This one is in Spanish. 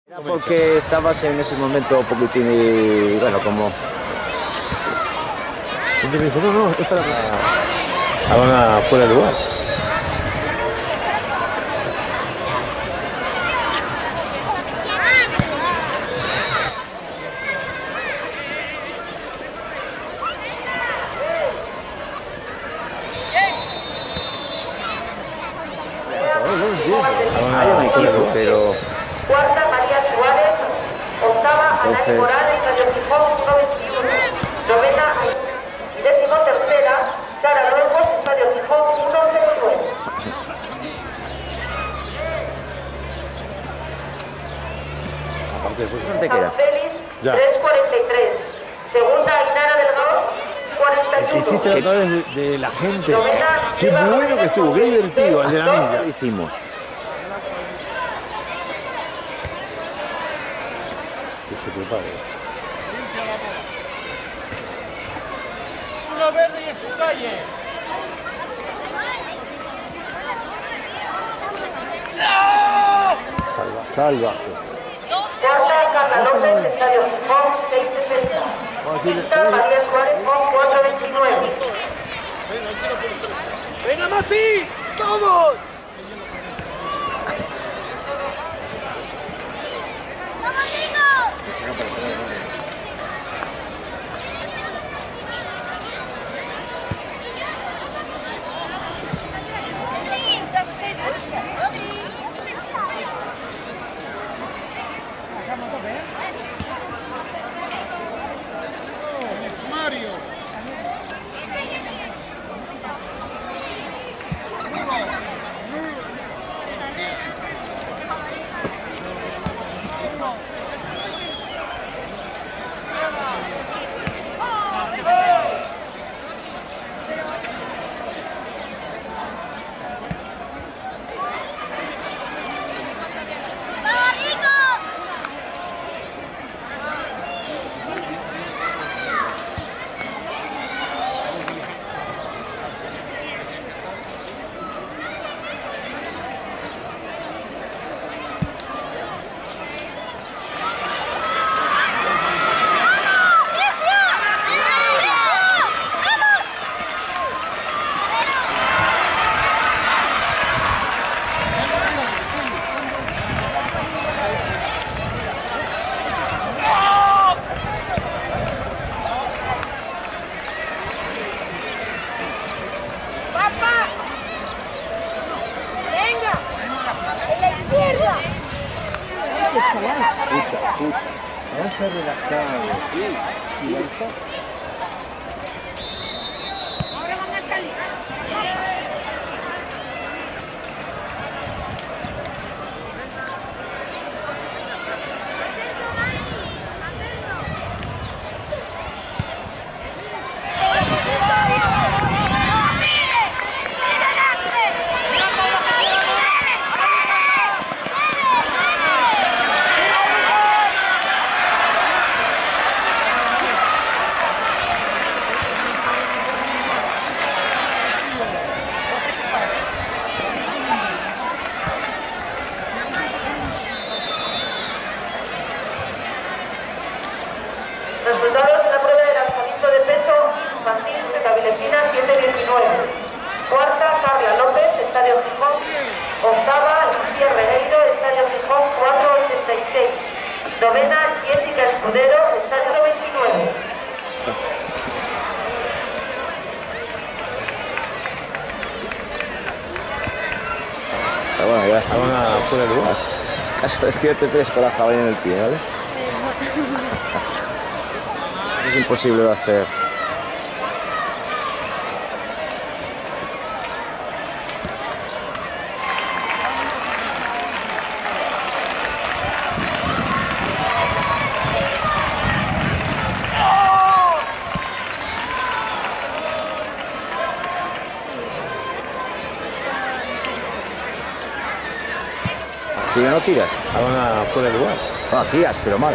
Era porque estabas en ese momento un poquitín y, bueno, como... Entonces me dijo, no, es para ahora fuera de lugar. Hay un equipo, pero... Cuarta, María Suárez. Octava, Entonces- Anaí Morales, Radio Gijón, 121. Novena, y décimo tercera, Sara Lobos, Radio Gijón, 109. Aparte después. ¿Dónde queda? San Félix, Ya. 343. Segunda, Ainara Delgado, Que hiciste 41. a través de la gente. Qué bueno que estuvo, qué divertido, el de la Ya milla. lo hicimos. Que se prepare. Una verde y en su calle. Salvaje. Cuarta, Carla López, Estadio Gijón, 660. Quinta, María Suárez, 429. ¡Venga, Masi! ¡Vamos! Mario. Vamos a relajado. Sí, Ahora van a salir. Resultados de la prueba de lanzamiento de peso infantil de Cabilecina 719. Cuarta, Carla López, Estadio Gijón. Octava, Lucía Regueiro, Estadio Gijón, 486. Novena, Jessica Escudero, Estadio 29. Pero bueno, ya. ahora fuera de lugar. Caso es que te pegues con la jabalina en el pie, ¿vale? Es imposible de hacer. Si no tiras. Ahora fuera de lugar. No, tiras, pero mal.